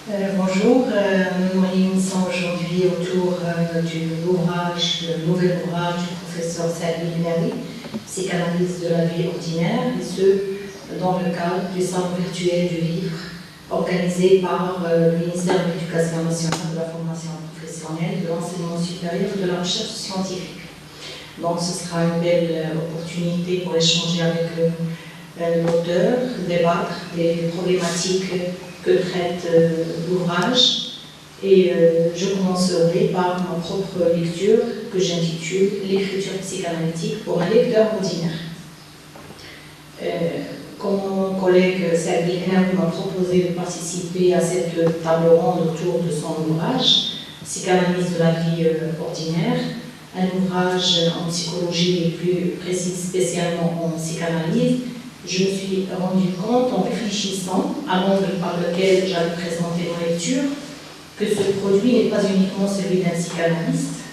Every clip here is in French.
Bonjour, nous nous réunissons aujourd'hui autour du nouvel ouvrage du professeur Saïd Minawi, Psychanalyse de la vie ordinaire, et ce, dans le cadre du salon virtuel du livre organisé par le ministère de l'Éducation nationale, de la formation professionnelle, de l'enseignement supérieur et de la recherche scientifique. Donc ce sera une belle opportunité pour échanger avec l'auteur, débattre des problématiques que traite l'ouvrage. Et je commencerai par ma propre lecture que j'intitule « L'écriture psychanalytique pour un lecteur ordinaire ». Comme mon collègue Saïd Minawi m'a proposé de participer à cette table ronde autour de son ouvrage « Psychanalyse de la vie ordinaire », un ouvrage en psychologie et plus précis spécialement en psychanalyse, je me suis rendu compte en réfléchissant à l'angle par lequel j'avais présenté ma lecture que ce produit n'est pas uniquement celui d'un psychanalyste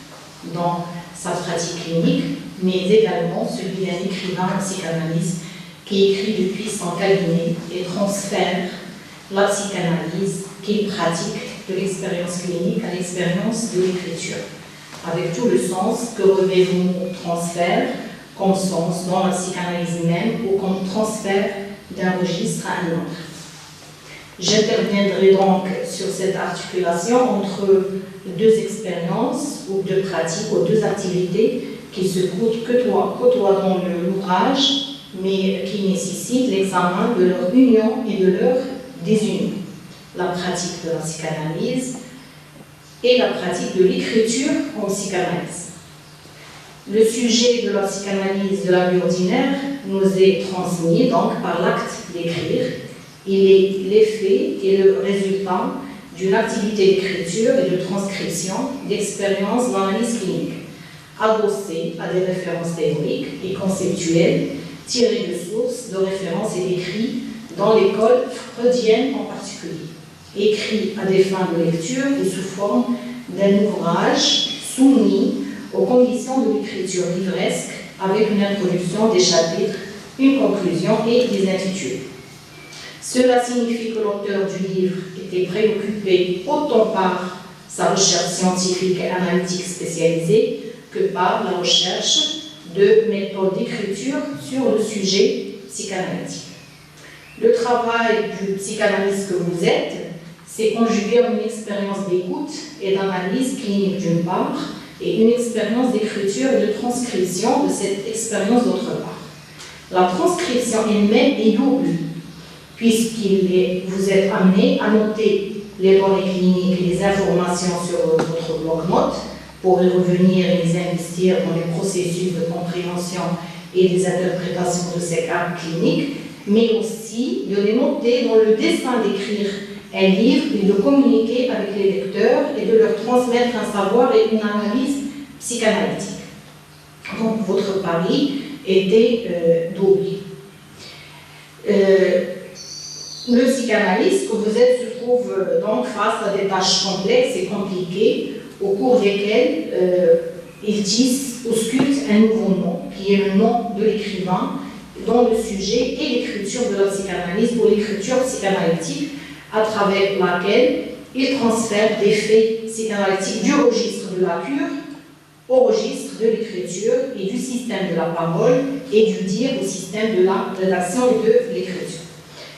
dans sa pratique clinique, mais également celui d'un écrivain psychanalyste qui écrit depuis son cabinet et transfère la psychanalyse qu'il pratique de l'expérience clinique à l'expérience de l'écriture, avec tout le sens que revêt le mot transfert comme sens dans la psychanalyse même ou comme transfert d'un registre à un autre. J'interviendrai donc sur cette articulation entre deux expériences ou deux pratiques ou deux activités qui se côtoient dans l'ouvrage, mais qui nécessitent l'examen de leur union et de leur désunion. La pratique de la psychanalyse et la pratique de l'écriture en psychanalyse. Le sujet de la psychanalyse de la vie ordinaire nous est transmis donc par l'acte d'écrire. Il est l'effet et le résultat d'une activité d'écriture et de transcription d'expériences d'analyse clinique, adossée à des références théoriques et conceptuelles tirées de sources, de références et d'écrits dans l'école freudienne en particulier, écrit à des fins de lecture et sous forme d'un ouvrage soumis aux conditions de l'écriture livresque avec une introduction, des chapitres, une conclusion et des intitulés. Cela signifie que l'auteur du livre était préoccupé autant par sa recherche scientifique et analytique spécialisée que par la recherche de méthodes d'écriture sur le sujet psychanalytique. Le travail du psychanalyste que vous êtes, c'est conjuguer une expérience d'écoute et d'analyse clinique d'une part, et une expérience d'écriture et de transcription de cette expérience d'autre part. La transcription elle-même est double, vous êtes amené à noter les données cliniques et les informations sur votre bloc-notes pour y revenir et les investir dans les processus de compréhension et des interprétations de ces cas cliniques, mais aussi de les noter dans le dessein d'écrire un livre et de communiquer avec les lecteurs et de leur transmettre un savoir et une analyse psychanalytique. Donc votre pari était double. Le psychanalyste que vous êtes se trouve donc face à des tâches complexes et compliquées au cours desquelles il tisse ou sculpte un nouveau nom qui est le nom de l'écrivain dont le sujet est l'écriture de la psychanalyse ou l'écriture psychanalytique à travers laquelle il transfère des faits psychanalytiques du registre de la cure au registre de l'écriture et du système de la parole et du dire au système de la rédaction et de l'écriture.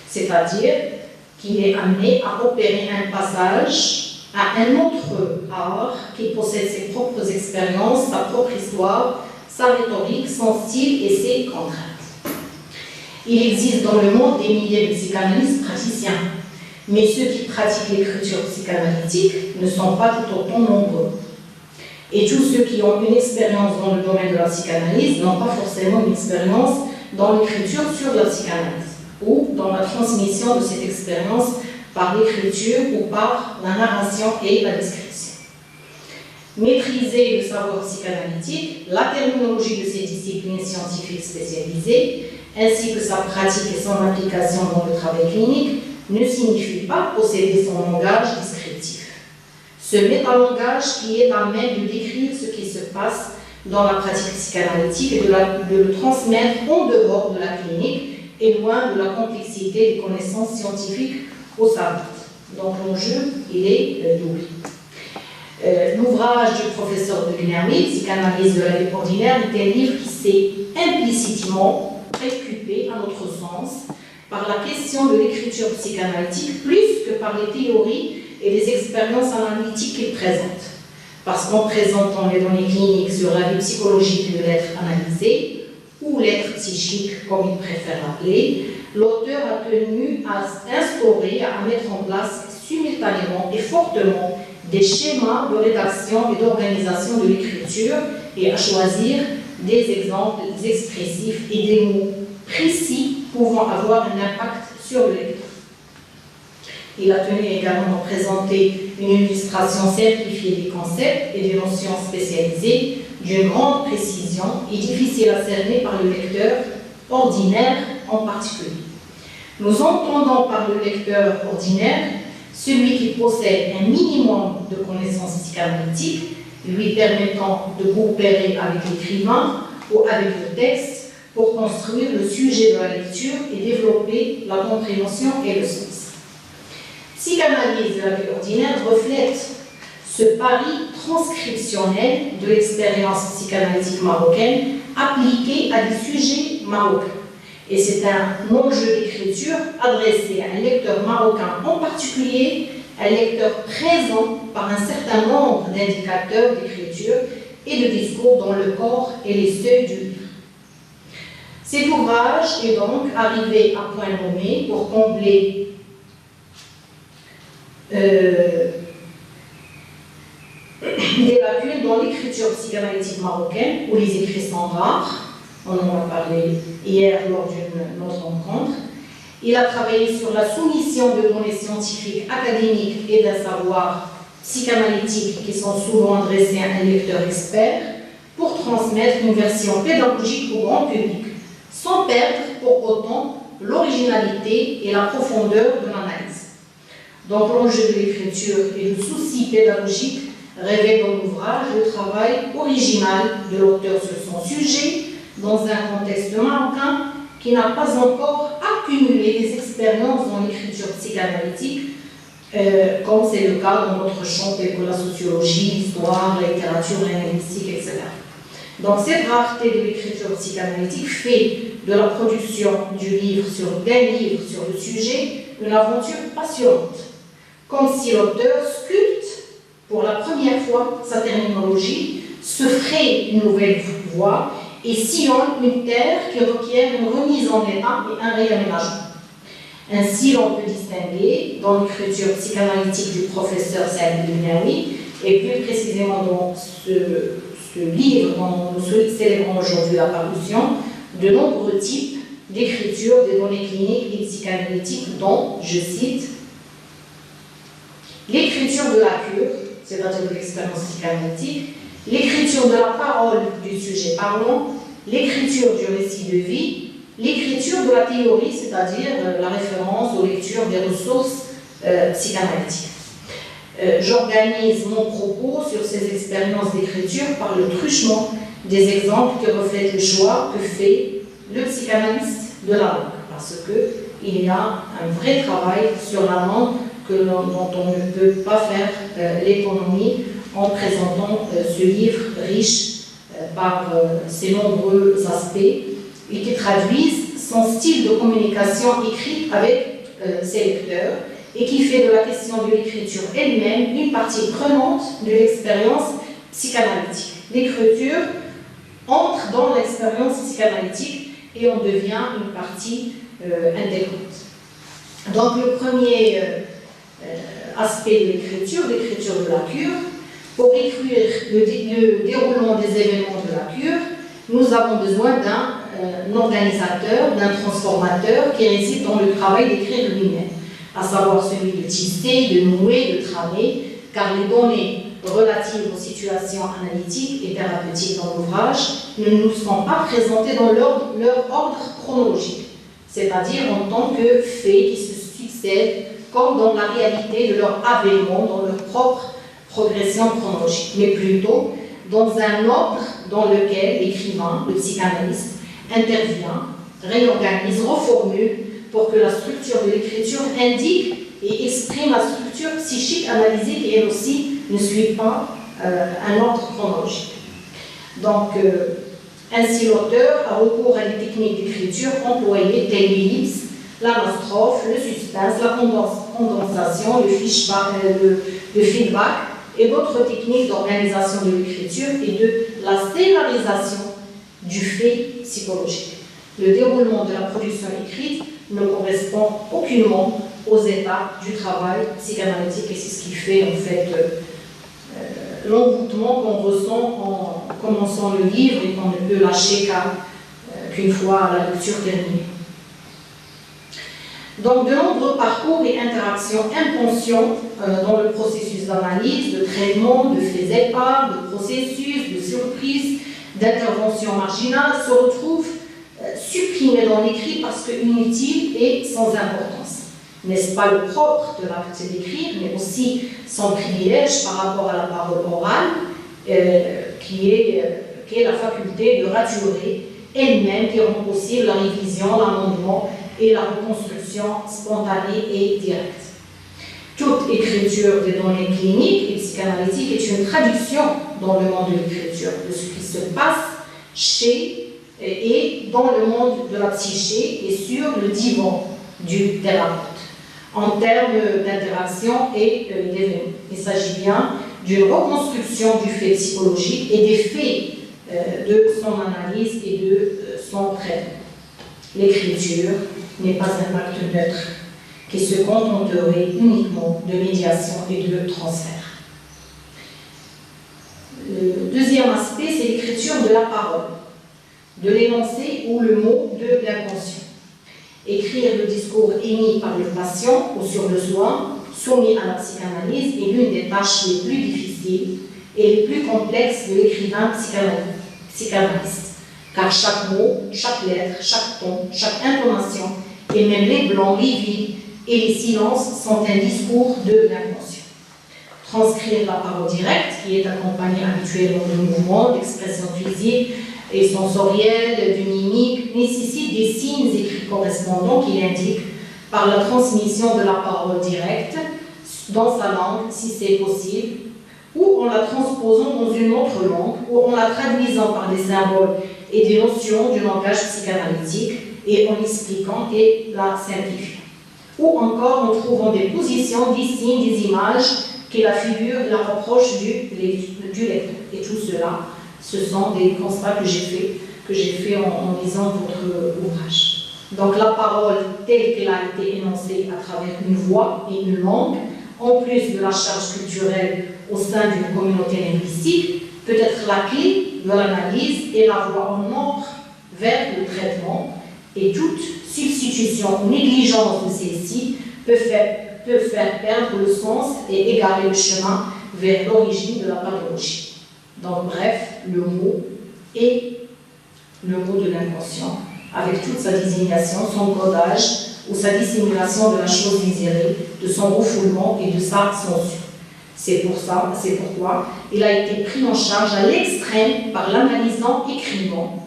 C'est-à-dire qu'il est amené à opérer un passage à un autre art qui possède ses propres expériences, sa propre histoire, sa rhétorique, son style et ses contraintes. Il existe dans le monde des milliers de psychanalystes praticiens, mais ceux qui pratiquent l'écriture psychanalytique ne sont pas tout autant nombreux. Et tous ceux qui ont une expérience dans le domaine de la psychanalyse n'ont pas forcément une expérience dans l'écriture sur la psychanalyse ou dans la transmission de cette expérience par l'écriture ou par la narration et la description. Maîtriser le savoir psychanalytique, la terminologie de ces disciplines scientifiques spécialisées, ainsi que sa pratique et son application dans le travail clinique, ne signifie pas posséder son langage descriptif. Ce métalangage qui est à même de décrire ce qui se passe dans la pratique psychanalytique et de le transmettre en dehors de la clinique et loin de la complexité des connaissances scientifiques au savoir. Donc l'enjeu, il est double. L'ouvrage du professeur de Guilherme, Psychanalyse de la vie ordinaire, est un livre qui s'est implicitement préoccupé, à notre sens, par la question de l'écriture psychanalytique, plus que par les théories et les expériences analytiques qu'il présente. Parce qu'en présentant les données cliniques sur la vie psychologique de l'être analysé, ou l'être psychique, comme il préfère l'appeler, l'auteur a tenu à instaurer, à mettre en place simultanément et fortement des schémas de rédaction et d'organisation de l'écriture et à choisir des exemples expressifs et des mots précis pouvant avoir un impact sur le lecteur. Il a tenu également à présenter une illustration simplifiée des concepts et des notions spécialisées d'une grande précision et difficile à cerner par le lecteur ordinaire en particulier. Nous entendons par le lecteur ordinaire celui qui possède un minimum de connaissances psychanalytiques, lui permettant de coopérer avec l'écrivain ou avec le texte pour construire le sujet de la lecture et développer la compréhension et le sens. Psychanalyse de la vie ordinaire reflète ce pari transcriptionnel de l'expérience psychanalytique marocaine appliquée à des sujets marocains. Et c'est un enjeu d'écriture adressé à un lecteur marocain en particulier, un lecteur présent par un certain nombre d'indicateurs d'écriture et de discours dans le corps et les seuils du livre. Cet ouvrage est donc arrivé à point nommé pour combler des lacunes dans l'écriture psychanalytique marocaine, où les écrits sont rares. On en a parlé hier lors d'une autre rencontre. Il a travaillé sur la soumission de données scientifiques, académiques et d'un savoir psychanalytique qui sont souvent adressés à un lecteur expert pour transmettre une version pédagogique au grand public, sans perdre pour autant l'originalité et la profondeur de l'analyse. Donc l'enjeu de l'écriture et le souci pédagogique révèlent dans l'ouvrage le travail original de l'auteur sur son sujet, dans un contexte marocain qui n'a pas encore accumulé des expériences dans l'écriture psychanalytique, comme c'est le cas dans d'autres champs tels que la sociologie, l'histoire, la littérature, la linguistique, etc. Donc cette rareté de l'écriture psychanalytique fait de la production d'un livre sur le sujet une aventure passionnante, comme si l'auteur sculpte pour la première fois sa terminologie, se fraye une nouvelle voie et sillonne une terre qui requiert une remise en état et un réaménagement. Ainsi, l'on peut distinguer dans l'écriture psychanalytique du professeur Saad Benyaoui, et plus précisément dans ce livre dont nous célébrons aujourd'hui la parution, de nombreux types d'écriture des données cliniques et psychanalytiques dont, je cite, l'écriture de la cure, c'est-à-dire de l'expérience psychanalytique, l'écriture de la parole du sujet parlant, l'écriture du récit de vie, l'écriture de la théorie, c'est-à-dire la référence aux lectures des ressources psychanalytiques. J'organise mon propos sur ces expériences d'écriture par le truchement des exemples qui reflètent le choix que fait le psychanalyste de la langue, parce qu'il y a un vrai travail sur la langue dont on ne peut pas faire l'économie en présentant ce livre riche par ses nombreux aspects et qui traduisent son style de communication écrite avec ses lecteurs et qui fait de la question de l'écriture elle-même une partie prenante de l'expérience psychanalytique. L'écriture entre dans l'expérience psychanalytique et on devient une partie intégrante. Donc le premier aspect de l'écriture de la cure, pour écrire le déroulement des événements de la cure, nous avons besoin d'un organisateur, d'un transformateur qui réside dans le travail d'écrire lui-même, à savoir celui de tisser, de nouer, de tramer, car les données relatives aux situations analytiques et thérapeutiques dans l'ouvrage ne nous sont pas présentées dans leur ordre chronologique, c'est-à-dire en tant que faits qui se succèdent comme dans la réalité de leur avènement, dans leur propre progression chronologique, mais plutôt dans un ordre dans lequel l'écrivain, le psychanalyste, intervient, réorganise, reformule pour que la structure de l'écriture indique et exprime la structure psychique analysée qui, elle aussi, ne suit pas un ordre chronologique. Donc, ainsi, l'auteur a recours à des techniques d'écriture employées telles l'ellipse, l'anastrophe, le suspense, la condensation, le feedback et d'autres techniques d'organisation de l'écriture et de la scénarisation du fait psychologique. Le déroulement de la production écrite ne correspond aucunement aux étapes du travail psychanalytique et c'est ce qui fait en fait l'envoûtement qu'on ressent en commençant le livre et qu'on ne peut lâcher qu'une fois la lecture terminée. Donc, de nombreux parcours et interactions inconscients dans le processus d'analyse, de traitement, de faits épars, de processus, de surprise, d'intervention marginale se retrouvent supprimés dans l'écrit parce que inutiles et sans importance. N'est-ce pas le propre de l'acte d'écrire, mais aussi son privilège par rapport à la parole orale, qui est la faculté de raturer elle-même, qui rend possible la révision, l'amendement et la reconstruction spontanée et directe. Toute écriture des données cliniques et psychanalytiques est une traduction dans le monde de l'écriture de ce qui se passe chez et dans le monde de la psyché et sur le divan du thérapeute. En termes d'interaction et d'événements, il s'agit bien d'une reconstruction du fait psychologique et des faits de son analyse et de son traitement. L'écriture n'est pas un acte neutre qui se contenterait uniquement de médiation et de transfert. Le deuxième aspect, c'est l'écriture de la parole, de l'énoncé ou le mot de l'inconscient. Écrire le discours émis par le patient ou sur le soin soumis à la psychanalyse est l'une des tâches les plus difficiles et les plus complexes de l'écrivain psychanalyste. Car chaque mot, chaque lettre, chaque ton, chaque intonation, et même les blancs, les vides et les silences sont un discours de l'inconscient. Transcrire la parole directe, qui est accompagnée habituellement de mouvements, d'expressions physiques et sensorielles, de mimiques, nécessite des signes écrits correspondants qui indiquent par la transmission de la parole directe dans sa langue, si c'est possible, ou en la transposant dans une autre langue, ou en la traduisant par des symboles et des notions du langage psychanalytique, et en l'expliquant et la simplifiant. Ou encore en trouvant des positions, des signes, des images qui la figurent et la rapprochent du lecteur. Et tout cela, ce sont des constats que j'ai fait en lisant votre ouvrage. Donc la parole telle qu'elle a été énoncée à travers une voix et une langue, en plus de la charge culturelle au sein d'une communauté linguistique, peut être la clé de l'analyse et la voie en ordre vers le traitement, et toute substitution ou négligence de celle-ci peut faire perdre le sens et égarer le chemin vers l'origine de la pathologie. Donc bref, le mot est le mot de l'inconscient, avec toute sa désignation, son codage ou sa dissimulation de la chose désirée, de son refoulement et de sa censure. C'est pourquoi il a été pris en charge à l'extrême par l'analysant écrivant,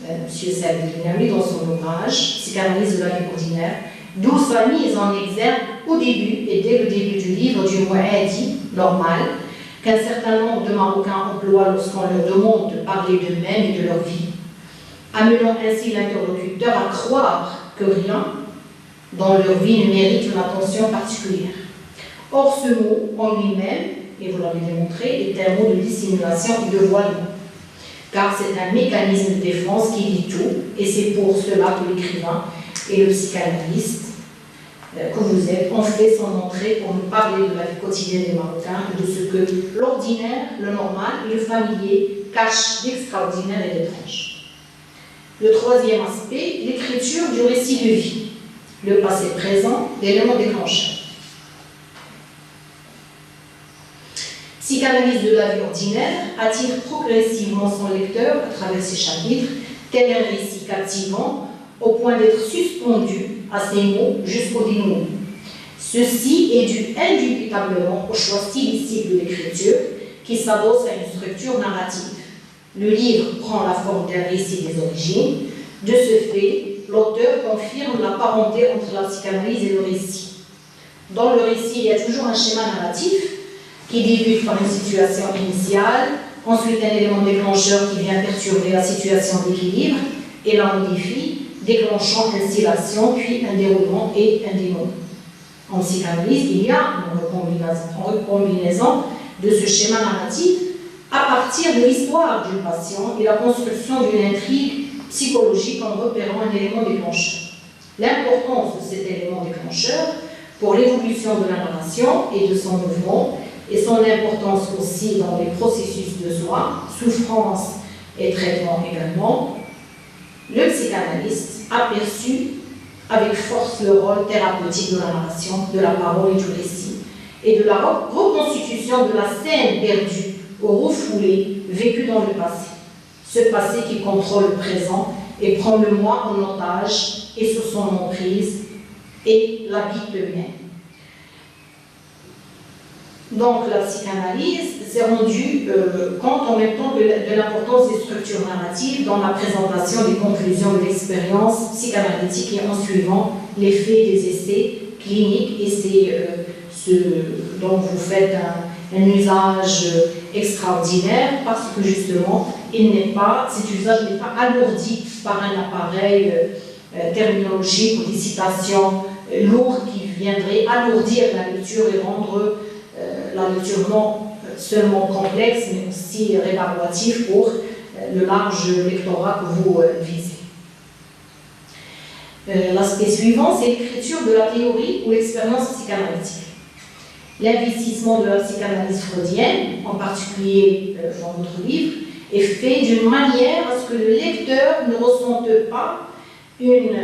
M. Salvini, dans son ouvrage « Psychanalyse de la vie ordinaire », d'où sa mise en exergue au début et dès le début du livre du mot indit, normal, qu'un certain nombre de Marocains emploient lorsqu'on leur demande de parler d'eux-mêmes et de leur vie, amenant ainsi l'interlocuteur à croire que rien dans leur vie ne mérite une attention particulière. Or, ce mot en lui-même, et vous l'avez démontré, est un mot de dissimulation et de voilement, car c'est un mécanisme de défense qui dit tout, et c'est pour cela que l'écrivain et le psychanalyste que vous êtes ont fait son entrée pour nous parler de la vie quotidienne des Marocains et de ce que l'ordinaire, le normal et le familier cachent d'extraordinaire et d'étrange. Le troisième aspect, l'écriture du récit de vie, le passé présent, l'élément déclencheur. Psychanalyse de la vie ordinaire attire progressivement son lecteur à travers ses chapitres, tel un récit captivant, au point d'être suspendu à ses mots jusqu'au dénouement. Ceci est dû indubitablement au choix stylistique de l'écriture qui s'adosse à une structure narrative. Le livre prend la forme d'un récit des origines. De ce fait, l'auteur confirme la parenté entre la psychanalyse et le récit. Dans le récit, il y a toujours un schéma narratif qui débute par une situation initiale, ensuite un élément déclencheur qui vient perturber la situation d'équilibre et la modifie, déclenchant ainsi l'action, puis un déroulement et un dénouement. En psychanalyse, il y a une recombinaison de ce schéma narratif à partir de l'histoire du patient et la construction d'une intrigue psychologique en repérant un élément déclencheur. L'importance de cet élément déclencheur pour l'évolution de la narration et de son mouvement, et son importance aussi dans les processus de soins, souffrance et traitement également, le psychanalyste a perçu avec force le rôle thérapeutique de la narration, de la parole et du récit, et de la reconstitution de la scène perdue ou refoulée, vécue dans le passé. Ce passé qui contrôle le présent et prend le moi en otage et sous son emprise et l'habite lui-même. Donc la psychanalyse s'est rendue compte en même temps de l'importance des structures narratives dans la présentation des conclusions de l'expérience psychanalytique et en suivant les faits des essais cliniques, et c'est ce dont vous faites un usage extraordinaire parce que justement cet usage n'est pas alourdi par un appareil terminologique ou des citations lourdes qui viendraient alourdir la lecture et rendre la lecture non seulement complexe, mais aussi rébarbative pour le large lectorat que vous visez. L'aspect suivant, c'est l'écriture de la théorie ou l'expérience psychanalytique. L'investissement de la psychanalyse freudienne, en particulier dans votre livre, est fait d'une manière à ce que le lecteur ne ressente pas une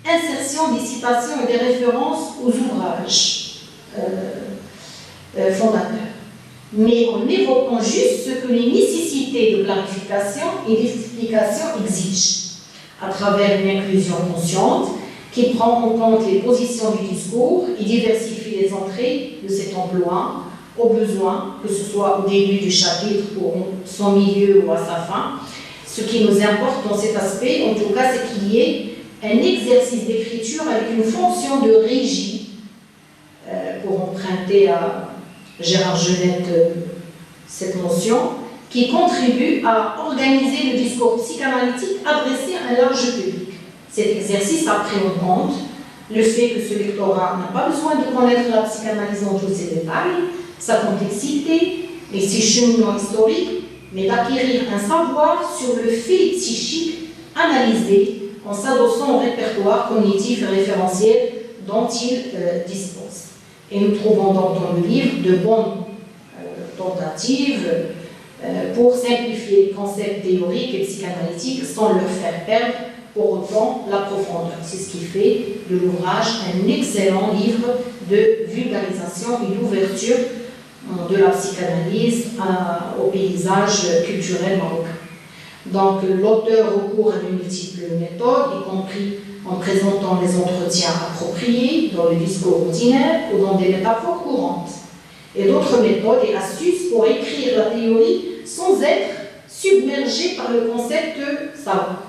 insertion des citations et des références aux ouvrages fondateurs, mais en évoquant juste ce que les nécessités de clarification et d'explication exigent, à travers une inclusion consciente qui prend en compte les positions du discours et diversifie les entrées de cet emploi au besoin, que ce soit au début du chapitre ou son milieu ou à sa fin. Ce qui nous importe dans cet aspect, en tout cas, c'est qu'il y ait un exercice d'écriture avec une fonction de régie, pour emprunter à Gérard Genette cette notion, qui contribue à organiser le discours psychanalytique adressé à un large public. Cet exercice a pris en compte le fait que ce lectorat n'a pas besoin de connaître la psychanalyse dans tous ses détails, sa complexité, les six cheminements historiques, mais d'acquérir un savoir sur le fait psychique analysé en s'adossant au répertoire cognitif et référentiel dont il dispose. Et nous trouvons donc dans le livre de bonnes tentatives pour simplifier les concepts théoriques et psychanalytiques sans leur faire perdre pour autant la profondeur. C'est ce qui fait de l'ouvrage un excellent livre de vulgarisation et d'ouverture de la psychanalyse au paysage culturel marocain. Donc l'auteur recourt à de multiples méthodes, y compris en présentant des entretiens appropriés dans le discours ordinaire ou dans des métaphores courantes, et d'autres méthodes et astuces pour écrire la théorie sans être submergé par le concept savant.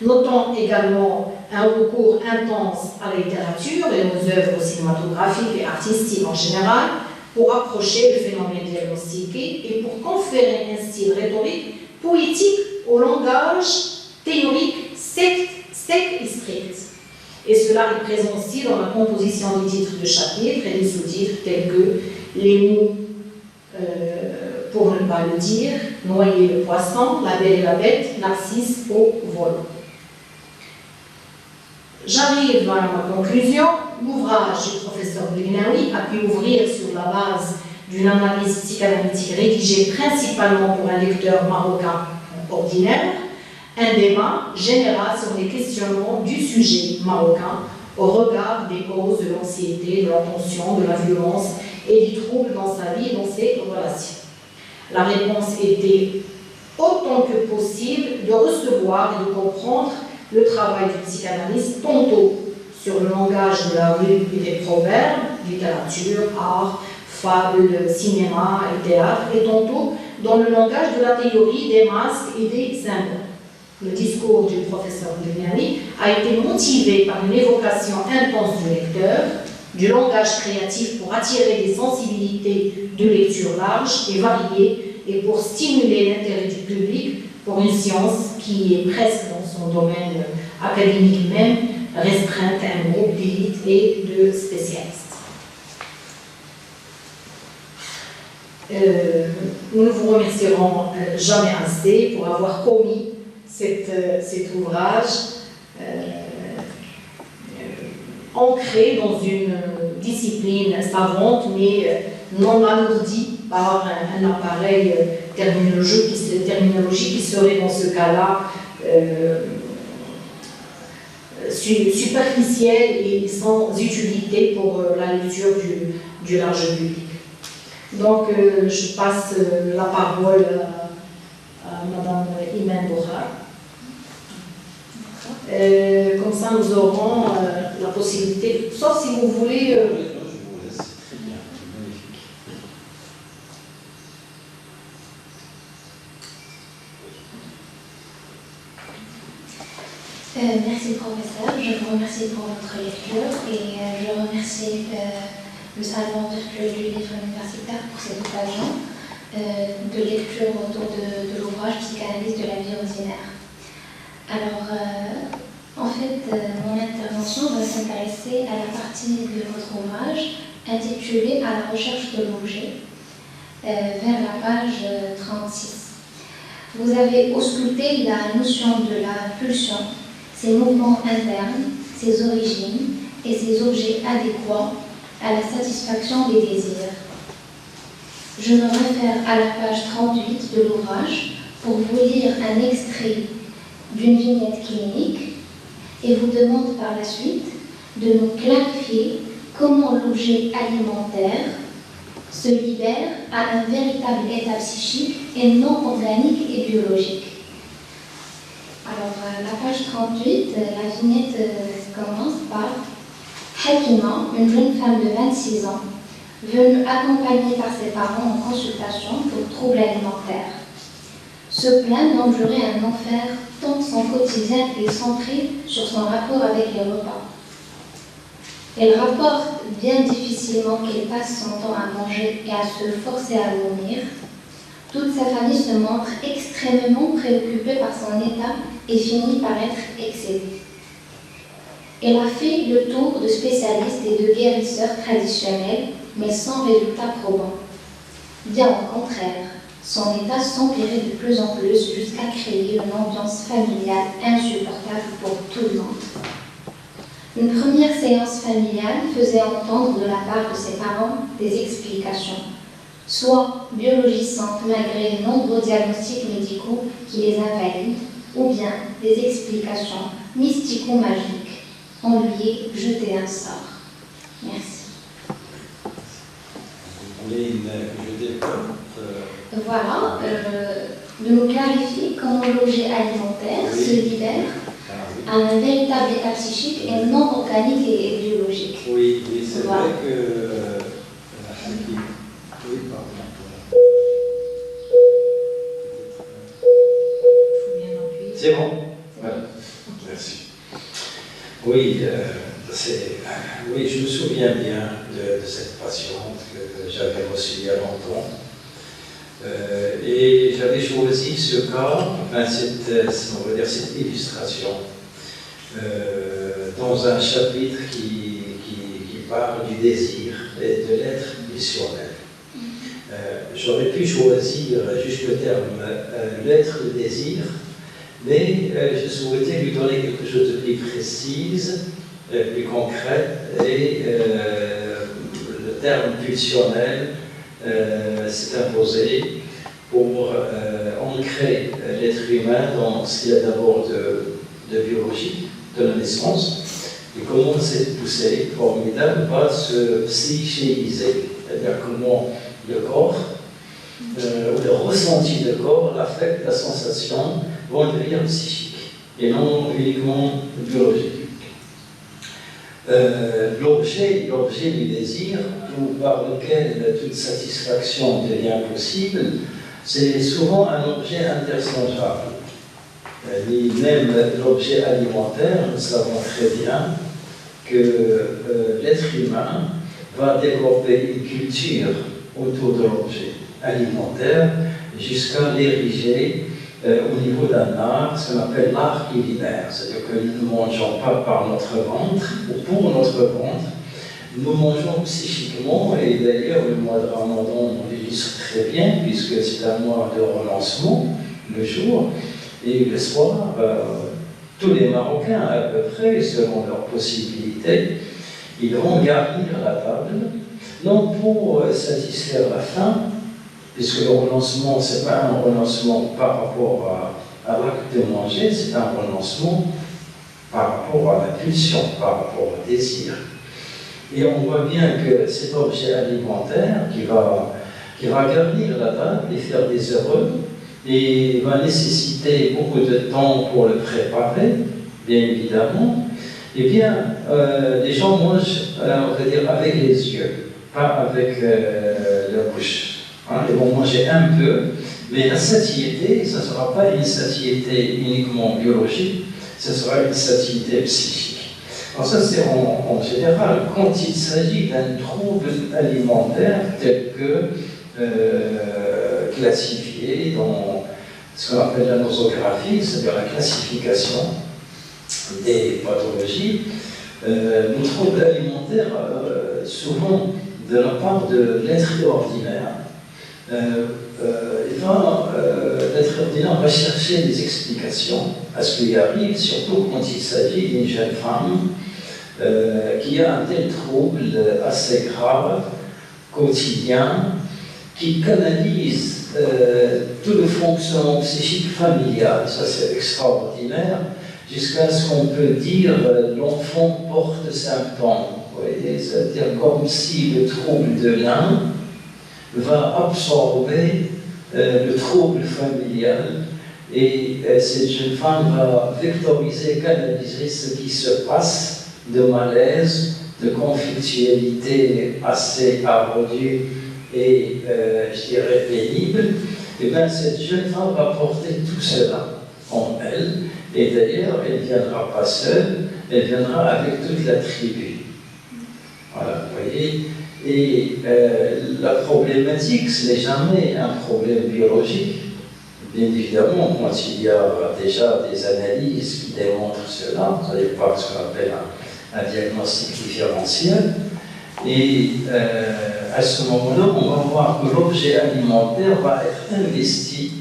Notons également un recours intense à la littérature et aux œuvres cinématographiques et artistiques en général pour approcher le phénomène diagnostiqué et pour conférer un style rhétorique poétique au langage théorique sec et strict. Et cela est présent aussi dans la composition des titres de chapitres et des sous-titres tels que les mots, pour ne pas le dire, noyer le poisson, la belle et la bête, Narcisse au vol. J'arrive à ma conclusion. L'ouvrage du professeur Begnaoui a pu ouvrir sur la base d'une analyse psychanalytique rédigée principalement pour un lecteur marocain ordinaire, un débat général sur les questionnements du sujet marocain au regard des causes de l'anxiété, de la tension, de la violence et du trouble dans sa vie et dans ses relations. La réponse était autant que possible de recevoir et de comprendre le travail du psychanalyste tantôt sur le langage de la rue et des proverbes, littérature, art, fables, cinéma et théâtre, et tantôt dans le langage de la théorie des masques et des symboles. Le discours du professeur Begnaoui a été motivé par une évocation intense du lecteur du langage créatif pour attirer des sensibilités de lecture large et variées et pour stimuler l'intérêt du public pour une science qui est presque dans son domaine académique même restreinte à un groupe d'élite et de spécialistes. Nous ne vous remercierons jamais assez pour avoir commis cet ouvrage ancré dans une discipline savante mais non alourdie par un appareil terminologique qui serait dans ce cas-là superficiel et sans utilité pour la lecture du large public. Donc, je passe la parole à Madame Imen Bourra. Comme ça, nous aurons la possibilité, sauf si vous voulez... Non, je vous laisse, c'est très bien, magnifique. Merci professeur, je vous remercie pour votre lecture et je remercie le Salon virtuel du livre universitaire pour cette occasion de lecture autour de l'ouvrage Psychanalyse de la vie ordinaire. Alors, en fait, mon intervention va s'intéresser à la partie de votre ouvrage intitulée À la recherche de l'objet, vers la page 36. Vous avez ausculté la notion de la pulsion, ses mouvements internes, ses origines et ses objets adéquats à la satisfaction des désirs. Je me réfère à la page 38 de l'ouvrage pour vous lire un extrait d'une vignette clinique et vous demande par la suite de nous clarifier comment l'objet alimentaire se libère à un véritable état psychique et non organique et biologique. Alors, la page 38, la vignette commence par Hakima, une jeune femme de 26 ans, venue accompagnée par ses parents en consultation pour troubles alimentaires. Se plaint d'endurer un enfer tant son quotidien est centré sur son rapport avec les repas. Elle rapporte bien difficilement qu'elle passe son temps à manger et à se forcer à vomir. Toute sa famille se montre extrêmement préoccupée par son état et finit par être excédée. Elle a fait le tour de spécialistes et de guérisseurs traditionnels, mais sans résultat probant. Bien au contraire, son état s'empirait de plus en plus jusqu'à créer une ambiance familiale insupportable pour tout le monde. Une première séance familiale faisait entendre de la part de ses parents des explications, soit biologisantes malgré les nombreux diagnostics médicaux qui les invalident, ou bien des explications mystico-magiques. On lui est jeté un sort. Merci. Vous voulez que je développe Voilà, de nous clarifier comment l'objet alimentaire se libère à un véritable état psychique et non organique et biologique. Oui, c'est voilà. vrai que oui, pardon. C'est bon. Voilà. Merci. Oui, oui, je me souviens bien de cette patiente que j'avais reçue il y a longtemps. Et j'avais choisi ce cas, enfin, on va dire cette illustration, dans un chapitre qui parle du désir et de l'être missionnel. J'aurais pu choisir juste le terme l'être, le désir, mais je souhaitais lui donner quelque chose de plus précis, plus concret, et le terme pulsionnel s'est imposé pour ancrer l'être humain dans ce qu'il y a d'abord de biologique, de la naissance, et comment cette poussée formidable va se psychéiser, c'est-à-dire comment le corps, ou le ressenti du corps, l'affect, la sensation vont devenir psychiques et non uniquement biologiques. L'objet du désir, ou par lequel toute satisfaction devient possible, c'est souvent un objet interchangeable. Même l'objet alimentaire, nous savons très bien que l'être humain va développer une culture autour de l'objet alimentaire jusqu'à l'ériger au niveau d'un art, ce qu'on appelle l'art culinaire. C'est-à-dire que nous ne mangeons pas par notre ventre ou pour notre ventre, nous mangeons psychiquement, et d'ailleurs le mois de Ramadan on l'illustre très bien, puisque c'est un mois de renoncement le jour, et le soir, tous les Marocains à peu près, selon leurs possibilités, ils vont garnir la table, non pour satisfaire la faim, puisque le renoncement, ce n'est pas un renoncement par rapport à l'acte de manger, c'est un renoncement par rapport à la pulsion, par rapport au désir. Et on voit bien que cet objet alimentaire qui va garnir la table et faire des heureux, et va nécessiter beaucoup de temps pour le préparer, bien évidemment, eh bien, les gens mangent, on va dire, avec les yeux, pas avec la bouche. Hein, ils vont manger un peu, mais la satiété, ça ne sera pas une satiété uniquement biologique, ce sera une satiété psychique. Alors ça, c'est en général, quand il s'agit d'un trouble alimentaire tel que classifié dans ce qu'on appelle la nosographie, c'est-à-dire la classification des pathologies, nos troubles alimentaires, souvent de la part de l'être ordinaire, l'être ordinaire va chercher des explications à ce qui arrive, surtout quand il s'agit d'une jeune femme qui a un tel trouble assez grave, quotidien, qui canalise tout le fonctionnement psychique familial. Ça, c'est extraordinaire, jusqu'à ce qu'on peut dire l'enfant porte symptômes. Vous voyez, c'est-à-dire comme si le trouble de l'un va absorber le trouble familial, et cette jeune femme va vectoriser, canaliser ce qui se passe de malaise, de conflictualité assez ardue et, je dirais, pénible. Et bien cette jeune femme va porter tout cela en elle, et d'ailleurs elle ne viendra pas seule, elle viendra avec toute la tribu. Voilà, vous voyez. Et la problématique, ce n'est jamais un problème biologique. Bien évidemment, quand il y a déjà des analyses qui démontrent cela, vous allez voir ce qu'on appelle un diagnostic différentiel, et à ce moment-là, on va voir que l'objet alimentaire va être investi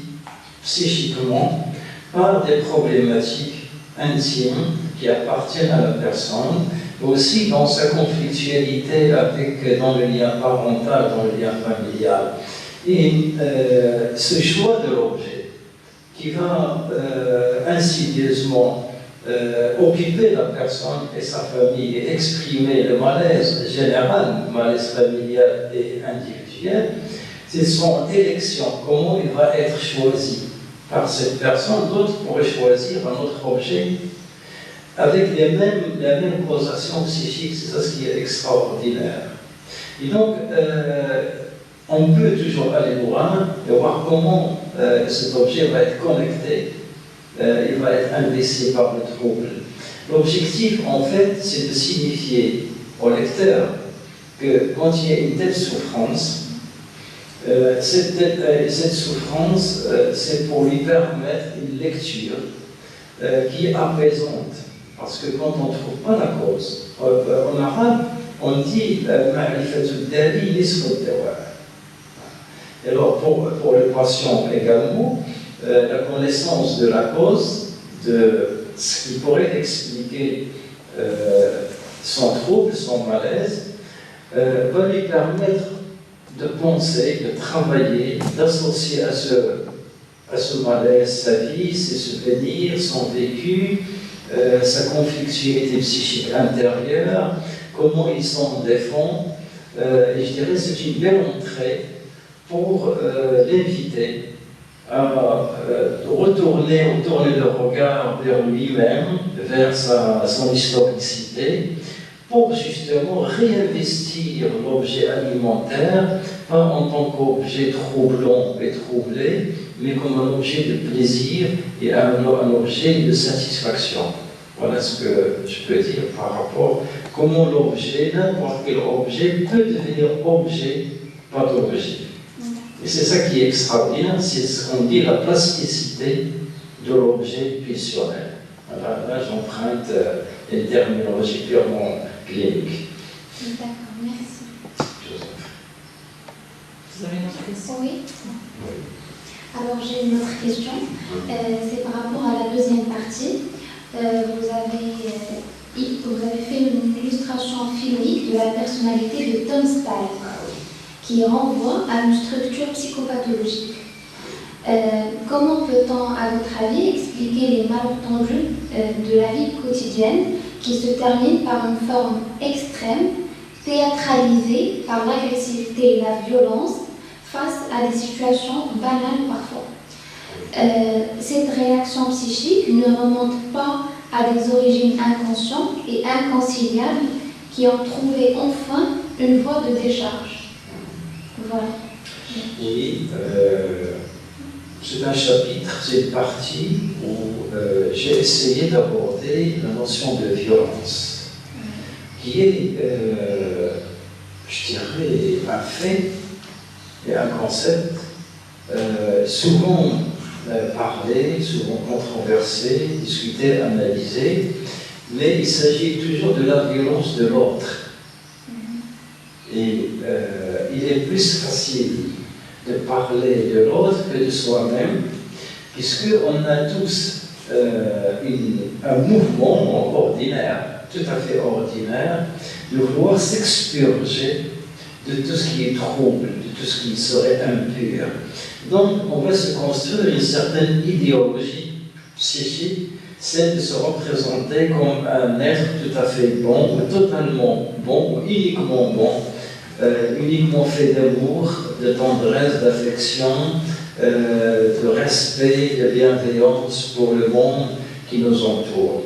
psychiquement par des problématiques intimes qui appartiennent à la personne, aussi dans sa conflictualité dans le lien parental, dans le lien familial. Et ce choix de l'objet qui va insidieusement occuper la personne et sa famille et exprimer le malaise général, le malaise familial et individuel, c'est son élection, comment il va être choisi par cette personne. D'autres pourraient choisir un autre objet avec la même causation psychique. C'est ça ce qui est extraordinaire. Et donc, on peut toujours aller loin et voir comment cet objet va être connecté, il va être investi par le trouble. L'objectif, en fait, c'est de signifier au lecteur que quand il y a une telle souffrance, cette souffrance, c'est pour lui permettre une lecture qui est apaisante. Parce que quand on ne trouve pas la cause, en arabe, on dit ma'rifatul dali nisfu dawa. Alors pour le patient également, la connaissance de la cause, de ce qui pourrait expliquer son trouble, son malaise, va lui permettre de penser, de travailler, d'associer à ce malaise sa vie, ses souvenirs, son vécu, sa conflictualité psychique intérieure, comment il s'en défend. Et je dirais que c'est une belle entrée pour l'inviter à retourner le regard vers lui-même, vers son historicité, pour justement réinvestir l'objet alimentaire, pas en tant qu'objet troublant et troublé, mais comme un objet de plaisir et un objet de satisfaction. Voilà ce que je peux dire par rapport comment l'objet, n'importe quel objet, peut devenir objet pathologique. Et c'est ça qui est extraordinaire, c'est ce qu'on dit la plasticité de l'objet pulsionnel. Là, j'emprunte une terminologie purement clinique. D'accord, merci. Vous avez une autre question? Oui. Alors j'ai une autre question. C'est par rapport à la deuxième partie. Vous avez fait une illustration filmique de la personnalité de Tom Stahl, qui renvoie à une structure psychopathologique. Comment peut-on, à votre avis, expliquer les malentendus de la vie quotidienne qui se terminent par une forme extrême, théâtralisée par l'agressivité et la violence face à des situations banales parfois? Cette réaction psychique ne remonte pas à des origines inconscientes et inconciliables qui ont trouvé enfin une voie de décharge. Voilà. Oui, c'est un chapitre, c'est une partie où j'ai essayé d'aborder la notion de violence, qui est, je dirais, un fait et un concept souvent parlé, souvent controversé, discuté, analysé, mais il s'agit toujours de la violence de l'autre. Et il est plus facile de parler de l'autre que de soi-même, puisqu'on a tous un mouvement ordinaire, tout à fait ordinaire, de vouloir s'expurger de tout ce qui est trouble, de tout ce qui serait impur. Donc, on va se construire une certaine idéologie psychique, celle de se représenter comme un être tout à fait bon, ou totalement bon, ou uniquement bon, uniquement fait d'amour, de tendresse, d'affection, de respect, de bienveillance pour le monde qui nous entoure.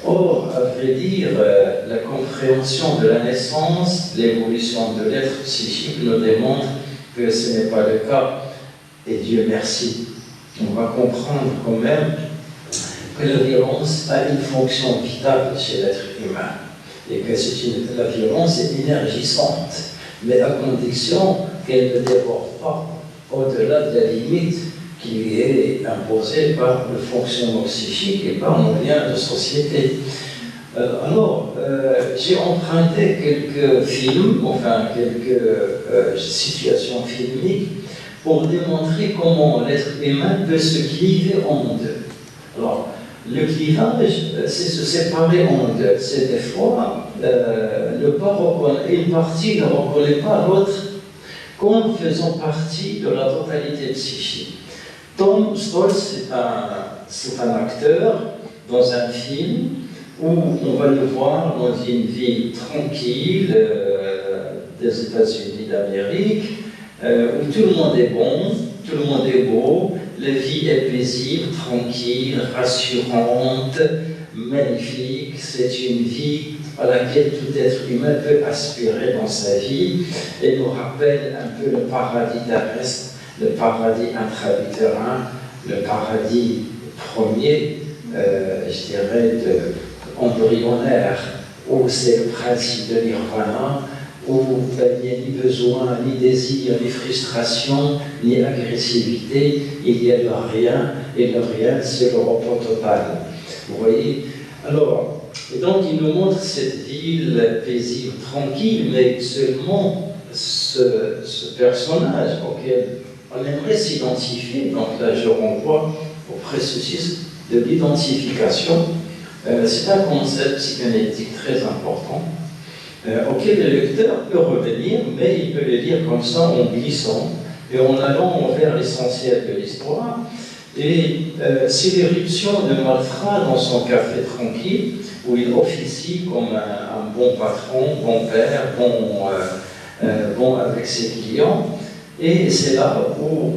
Or, à vrai dire, la compréhension de la naissance, l'évolution de l'être psychique nous démontre que ce n'est pas le cas. Et Dieu merci, on va comprendre quand même que la violence a une fonction vitale chez l'être humain et que la violence est énergisante, mais à condition qu'elle ne déborde pas au-delà de la limite qui lui est imposée par le fonctionnement psychique et par nos liens de société. Alors, j'ai emprunté quelques films, enfin quelques situations filmiques pour démontrer comment l'être humain peut se cliver en deux. Alors, le clivage, c'est se séparer en deux. C'est des fois, une partie ne reconnaît pas l'autre comme faisant partie de la totalité psychique. Tom Stolz, c'est un acteur dans un film où on va le voir dans une ville tranquille des États-Unis d'Amérique, où tout le monde est bon, tout le monde est beau, la vie est paisible, tranquille, rassurante, magnifique. C'est une vie à laquelle tout être humain peut aspirer dans sa vie et nous rappelle un peu le paradis terrestre, le paradis intra-utérin, le paradis premier, je dirais, embryonnaire, où c'est le principe de nirvana, où il n'y a ni besoin, ni désir, ni frustration, ni agressivité, il y a le rien, et le rien, c'est le repos total. Vous voyez? Alors, et donc il nous montre cette ville paisible, tranquille, mais seulement ce personnage auquel on aimerait s'identifier. Donc là, je renvoie au processus de l'identification. C'est un concept psychanalytique très important, auquel le lecteur peut revenir, mais il peut le lire comme ça en glissant et en allant vers l'essentiel de l'histoire. Et c'est l'éruption de Malfrat dans son café tranquille, où il officie comme un bon patron, bon père, bon avec ses clients. Et c'est là où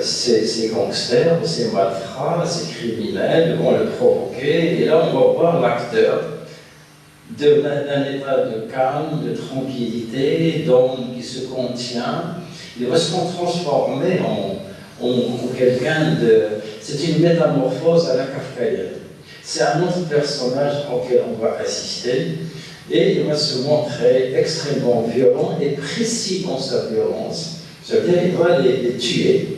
ces gangsters, ces malfrats, ces criminels vont le provoquer. Et là, on va voir l'acteur d'un état de calme, de tranquillité, d'homme qui se contient. Il va se transformer en quelqu'un de... C'est une métamorphose à la kafkaïenne. C'est un autre personnage auquel on va assister. et il va se montrer extrêmement violent et précis dans sa violence. C'est-à-dire qu'il va les tuer.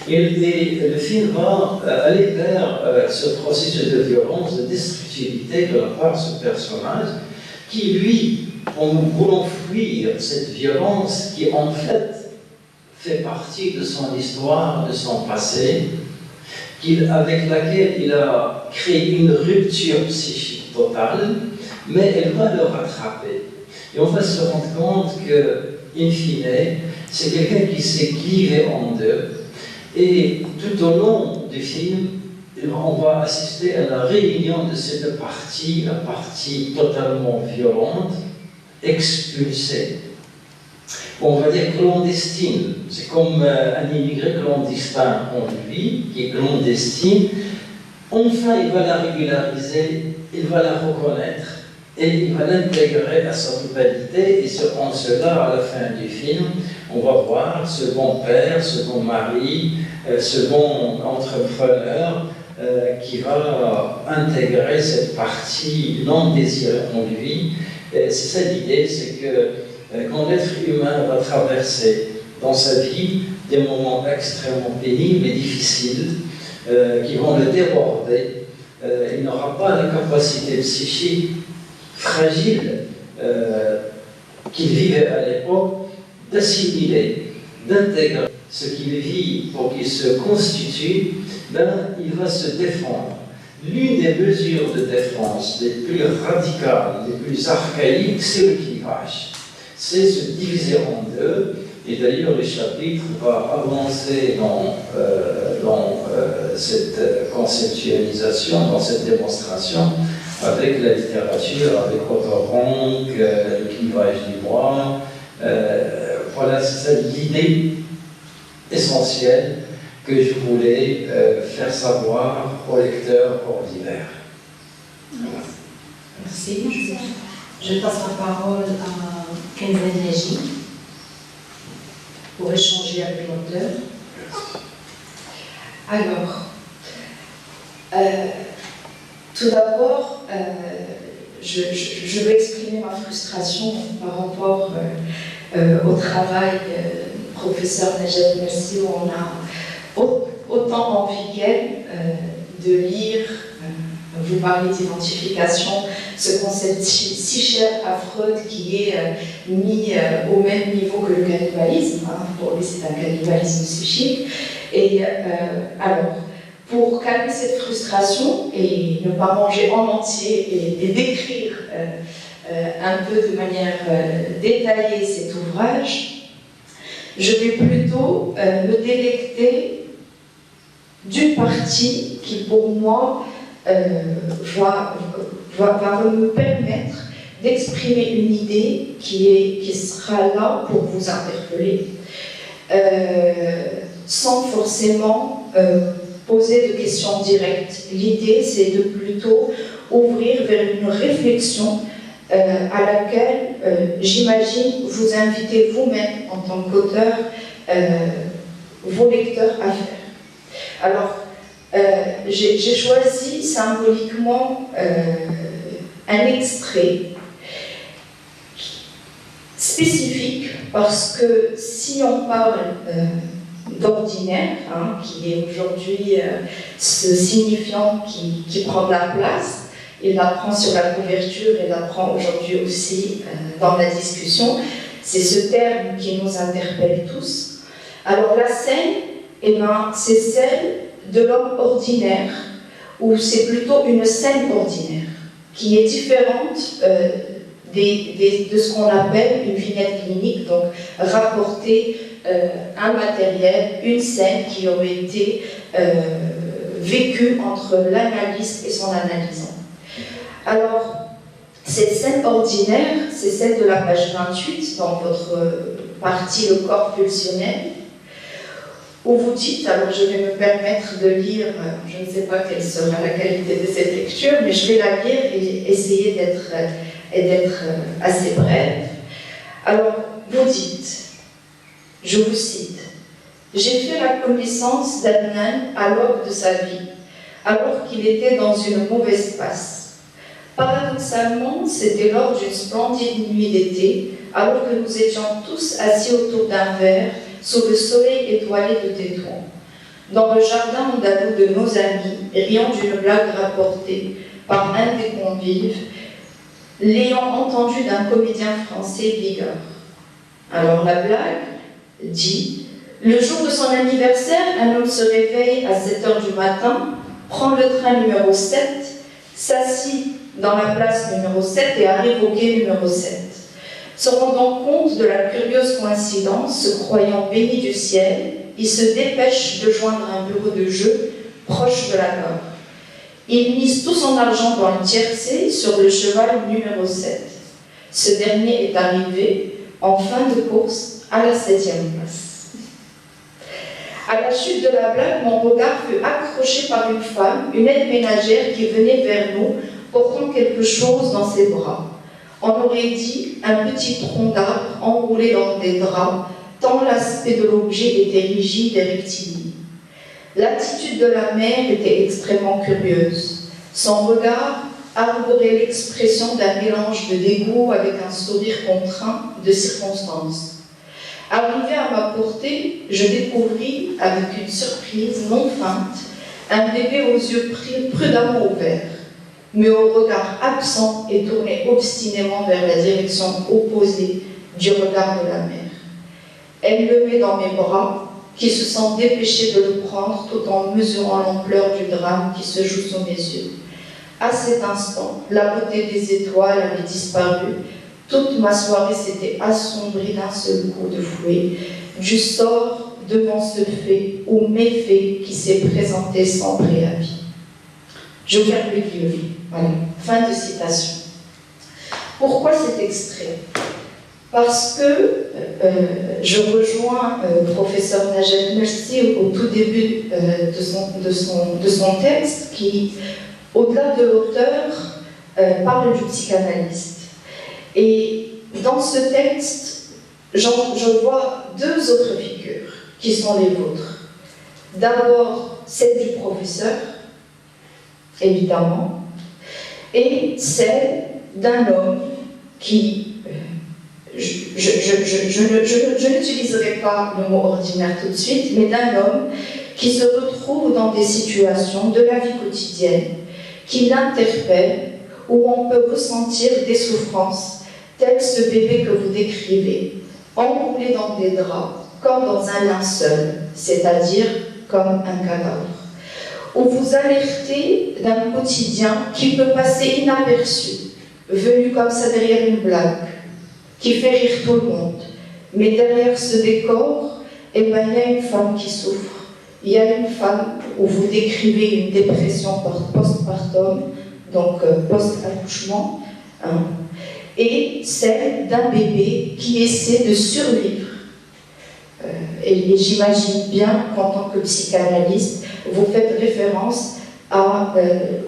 Et le film va aller vers ce processus de violence, de destructivité de la part de ce personnage, qui lui, en voulant fuir cette violence qui en fait partie de son histoire, de son passé, avec laquelle il a créé une rupture psychique totale, mais elle va le rattraper. Et on va se rendre compte que, in fine, c'est quelqu'un qui s'est clivé en deux. Et tout au long du film, on va assister à la réunion de ces deux parties, la partie totalement violente, expulsée, on va dire clandestine. C'est comme un immigré clandestin en lui, qui est clandestine. Enfin, il va la régulariser, il va la reconnaître et il va l'intégrer à sa totalité. Et en cela, à la fin du film, on va voir ce bon père, ce bon mari, ce bon entrepreneur qui va intégrer cette partie non désirée en lui. C'est ça l'idée, c'est que quand l'être humain va traverser dans sa vie des moments extrêmement pénibles et difficiles qui vont le déborder, il n'aura pas la capacité psychique fragile qu'il vivait à l'époque d'assimiler, d'intégrer ce qu'il vit pour qu'il se constitue, il va se défendre. L'une des mesures de défense les plus radicales, les plus archaïques, c'est le clivage. C'est se diviser en deux, et d'ailleurs le chapitre va avancer dans cette conceptualisation, dans cette démonstration, avec la littérature, avec Otto Rank, le clivage du moi. Voilà, c'est l'idée essentielle que je voulais faire savoir aux lecteurs ordinaires. Voilà. Merci. Je passe la parole à Kenza Nagy pour échanger avec l'auteur. Alors, tout d'abord, je veux exprimer ma frustration par rapport au travail professeur Najat Mersi, où on a autant envie qu'elle de lire, vous parlez d'identification, ce concept si cher à Freud qui est mis au même niveau que le cannibalisme, pour lui c'est un cannibalisme psychique. Et alors, pour calmer cette frustration et ne pas manger en entier et décrire un peu de manière détaillée cet ouvrage, je vais plutôt me délecter d'une partie qui, pour moi, va me permettre d'exprimer une idée qui sera là pour vous interpeller, sans forcément poser de questions directes. L'idée, c'est de plutôt ouvrir vers une réflexion à laquelle, j'imagine, vous invitez vous-même, en tant qu'auteur, vos lecteurs à faire. Alors, j'ai choisi symboliquement un extrait spécifique parce que si on parle d'ordinaire, qui est aujourd'hui ce signifiant qui prend de la place, il l'apprend sur la couverture et l'apprend aujourd'hui aussi dans la discussion, c'est ce terme qui nous interpelle tous. Alors la scène, c'est celle de l'homme ordinaire, ou c'est plutôt une scène ordinaire, qui est différente de ce qu'on appelle une vignette clinique, donc rapporter un matériel, une scène qui aurait été vécue entre l'analyste et son analysant. Alors, cette scène ordinaire, c'est celle de la page 28, dans votre partie, le corps pulsionnel, où vous dites, alors je vais me permettre de lire, je ne sais pas quelle sera la qualité de cette lecture, mais je vais la lire et essayer d'être assez brève. Alors, vous dites, je vous cite, « J'ai fait la connaissance d'Adnan à l'aube de sa vie, alors qu'il était dans une mauvaise passe. Paradoxalement, c'était lors d'une splendide nuit d'été, alors que nous étions tous assis autour d'un verre, sous le soleil étoilé de Tétouan, dans le jardin andalou de nos amis, riant d'une blague rapportée par un des convives, l'ayant entendu d'un comédien français Bigard. Alors la blague dit: le jour de son anniversaire, un homme se réveille à 7 h du matin, prend le train numéro 7, s'assit dans la place numéro 7 et arrive au quai numéro 7. Se rendant compte de la curieuse coïncidence, se croyant béni du ciel, il se dépêche de joindre un bureau de jeu proche de la gare. Il mise tout son argent dans le tiercé sur le cheval numéro 7. Ce dernier est arrivé en fin de course à la 7e place. À la chute de la blague, mon regard fut accroché par une femme, une aide ménagère qui venait vers nous, portant quelque chose dans ses bras. On aurait dit un petit tronc d'arbre enroulé dans des draps, tant l'aspect de l'objet était rigide et rectiligne. L'attitude de la mère était extrêmement curieuse. Son regard arborait l'expression d'un mélange de dégoût avec un sourire contraint de circonstance. Arrivé à ma portée, je découvris, avec une surprise non feinte, un bébé aux yeux prudemment ouverts, mais au regard absent et tourné obstinément vers la direction opposée du regard de la mère. Elle le met dans mes bras, qui se sent dépêché de le prendre tout en mesurant l'ampleur du drame qui se joue sous mes yeux. À cet instant, la beauté des étoiles avait disparu. Toute ma soirée s'était assombrie d'un seul coup de fouet, du sort devant ce fait ou méfait qui s'est présenté sans préavis. Je ferme les guillemets. Voilà. Fin de citation. Pourquoi cet extrait? Parce que je rejoins professeur Najat Mersi au tout début de son texte qui, au-delà de l'auteur, parle du psychanalyste. Et dans ce texte, je vois deux autres figures qui sont les vôtres. D'abord, celle du professeur, évidemment, et celle d'un homme qui, je n'utiliserai pas le mot ordinaire tout de suite, mais d'un homme qui se retrouve dans des situations de la vie quotidienne qui l'interpellent, où on peut ressentir des souffrances, tel ce bébé que vous décrivez, enroulé dans des draps, comme dans un linceul, c'est-à-dire comme un cadavre, où vous alertez d'un quotidien qui peut passer inaperçu, venu comme ça derrière une blague, qui fait rire tout le monde. Mais derrière ce décor, eh ben, il y a une femme qui souffre. Il y a une femme où vous décrivez une dépression postpartum, donc post-accouchement, hein, et celle d'un bébé qui essaie de survivre. Et j'imagine bien qu'en tant que psychanalyste, vous faites référence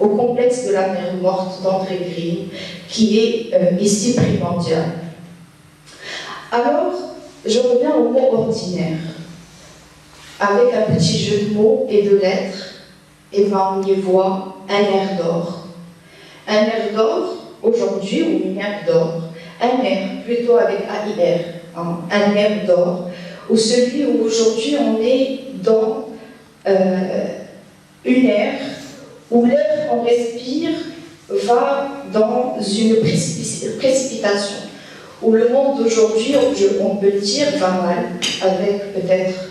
au complexe de la mère morte d'André Green, qui est ici primordial. Alors, je reviens au mot ordinaire. Avec un petit jeu de mots et de lettres, et ben on y voit un air d'or. Un air d'or, aujourd'hui, ou une ère d'or, un air plutôt avec AIR, hein, un air d'or, ou celui où aujourd'hui on est dans une ère où l'air qu'on respire va dans une précipitation, où le monde d'aujourd'hui, on peut le dire, va mal, avec peut-être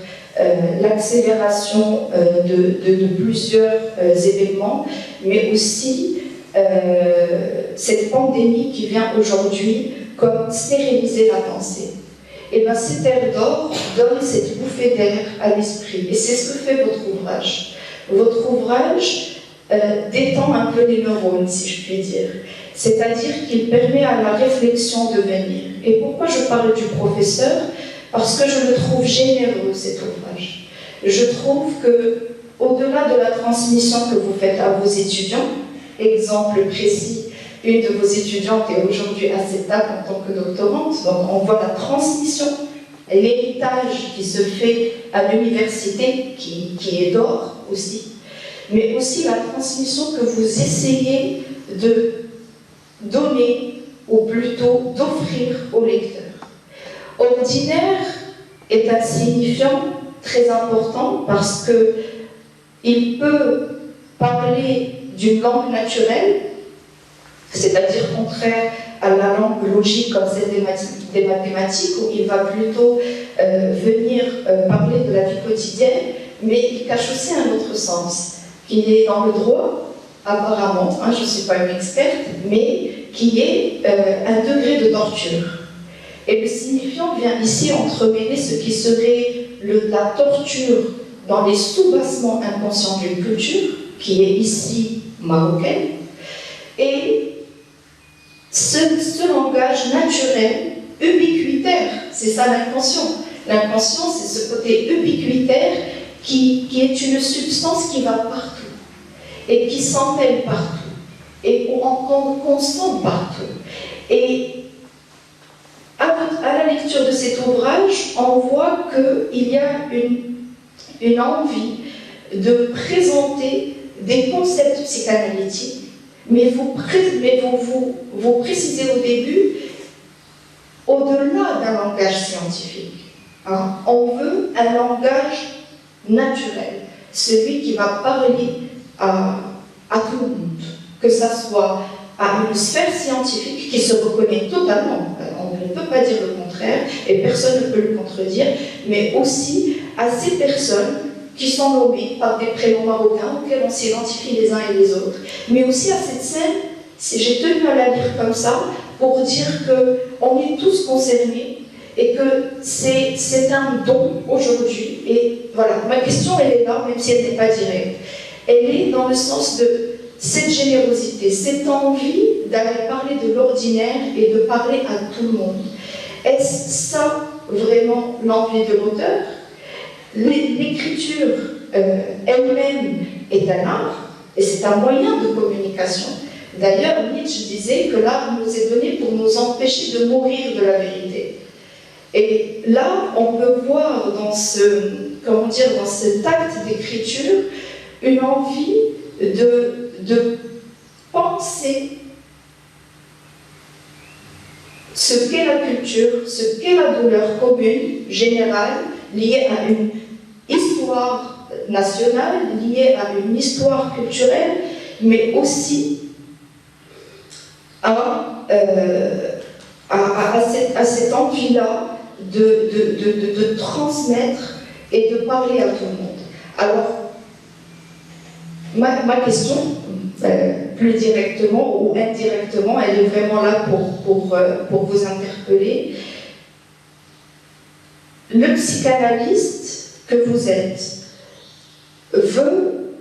l'accélération de plusieurs événements, mais aussi cette pandémie qui vient aujourd'hui comme stériliser la pensée. Et bien cet air d'or donne cette bouffée d'air à l'esprit. Et c'est ce que fait votre ouvrage. Votre ouvrage détend un peu les neurones, si je puis dire. C'est-à-dire qu'il permet à la réflexion de venir. Et pourquoi je parle du professeur? Parce que je le trouve généreux, cet ouvrage. Je trouve que, au-delà de la transmission que vous faites à vos étudiants, exemple précis, une de vos étudiantes est aujourd'hui à cette table en tant que doctorante, donc on voit la transmission, l'héritage qui se fait à l'université, qui est d'or aussi, mais aussi la transmission que vous essayez de donner, ou plutôt d'offrir au lecteur. Ordinaire est un signifiant très important parce qu'il peut parler d'une langue naturelle, c'est-à-dire contraire à la langue logique comme celle des mathématiques, où il va plutôt venir parler de la vie quotidienne, mais il cache aussi un autre sens, qui est dans le droit, apparemment, hein, je ne suis pas une experte, mais qui est un degré de torture. Et le signifiant vient ici entremêler ce qui serait la torture dans les sous-bassements inconscients d'une culture, qui est ici marocaine, et ce langage naturel, ubiquitaire, c'est ça l'inconscient. L'inconscient, c'est ce côté ubiquitaire qui est une substance qui va partout, et qui s'empêle partout, et en constant partout. Et à la lecture de cet ouvrage, on voit qu'il y a une envie de présenter des concepts psychanalytiques, mais vous précisez au début, au-delà d'un langage scientifique. Hein, on veut un langage naturel, celui qui va parler à tout le monde, que ça soit à une sphère scientifique qui se reconnaît totalement, on ne peut pas dire le contraire, et personne ne peut le contredire, mais aussi à ces personnes qui sont nommées par des prénoms marocains auxquels on s'identifie les uns et les autres, mais aussi à cette scène, j'ai tenu à la lire comme ça, pour dire qu'on est tous concernés, et que c'est un don aujourd'hui, et voilà, ma question elle est là, même si elle n'est pas directe, elle est dans le sens de cette générosité, cette envie d'aller parler de l'ordinaire et de parler à tout le monde. Est-ce ça vraiment l'envie de l'auteur? L'écriture elle-même est un art et c'est un moyen de communication. D'ailleurs, Nietzsche disait que l'art nous est donné pour nous empêcher de mourir de la vérité. Et là, on peut voir dans dans cet acte d'écriture une envie de penser ce qu'est la culture, ce qu'est la douleur commune, générale, liée à une histoire nationale, liée à une histoire culturelle, mais aussi à cette envie-là de transmettre et de parler à tout le monde. Alors, ma question, plus directement ou indirectement, elle est vraiment là pour vous interpeller. Le psychanalyste que vous êtes veut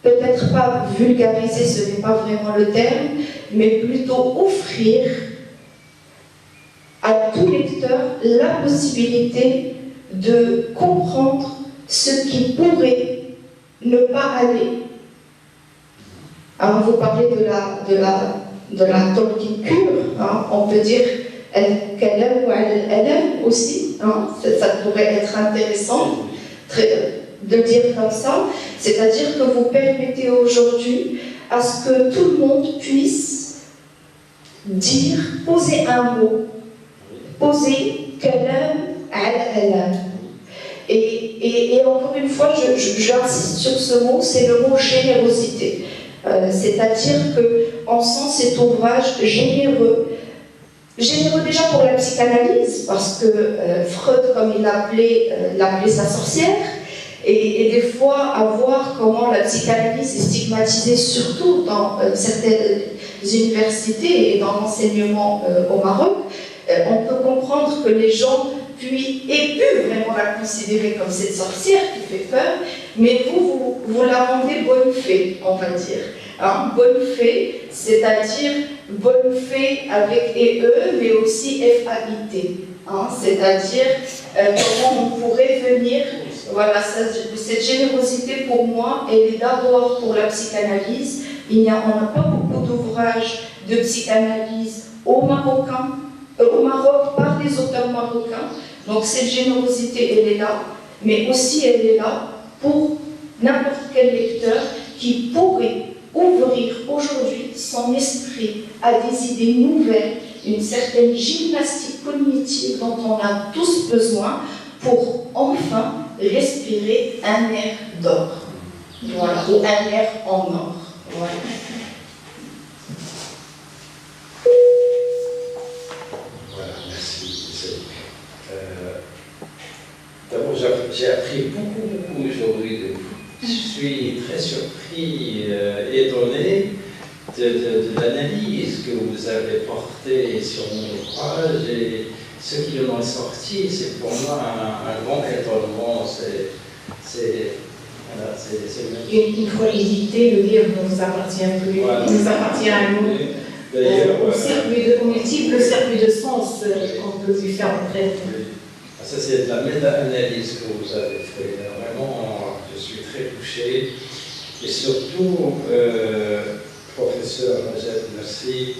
peut-être pas vulgariser, ce n'est pas vraiment le terme, mais plutôt offrir à tout lecteur la possibilité de comprendre ce qui pourrait ne pas aller. Alors, vous parlez de la Tolkien cure, hein, on peut dire qu'elle aime ou elle aime aussi, hein, ça pourrait être intéressant de dire comme ça, c'est-à-dire que vous permettez aujourd'hui à ce que tout le monde puisse dire, poser un mot, poser qu'elle aime, elle aime. Et encore une fois, j'insiste sur ce mot, c'est le mot générosité. C'est-à-dire qu'on sent cet ouvrage généreux déjà pour la psychanalyse, parce que Freud, comme il l'appelait sa sorcière, et des fois à voir comment la psychanalyse est stigmatisée, surtout dans certaines universités et dans l'enseignement au Maroc, on peut comprendre que les gens aient pu vraiment la considérer comme cette sorcière qui fait peur, mais vous la rendez bonne fée, on va dire. Hein, bonne fée, c'est-à-dire bonne fée avec EE, mais aussi FAIT. Hein, c'est-à-dire comment on pourrait venir. Voilà, cette générosité pour moi, elle est d'abord pour la psychanalyse. On n'a pas beaucoup d'ouvrages de psychanalyse au Maroc par des auteurs marocains. Donc cette générosité, elle est là, mais aussi elle est là pour n'importe quel lecteur qui pourrait ouvrir aujourd'hui son esprit à des idées nouvelles, une certaine gymnastique cognitive dont on a tous besoin pour enfin respirer un air d'or. Voilà, ou un air en or. Voilà. Voilà, merci. D'abord, j'ai appris beaucoup aujourd'hui de vous. Je suis très surpris, étonné de l'analyse que vous avez portée sur mon ouvrage et ce qui en est sorti, c'est pour moi un grand étonnement. Une fois édité, le livre ne nous appartient plus, Voilà. il nous appartient à nous. D'ailleurs, Au multiple circuit de sens qu'on peut lui faire prête. ça c'est de la méta-analyse que vous avez fait. Vraiment, je suis très touché. Et surtout, professeur Majed, merci.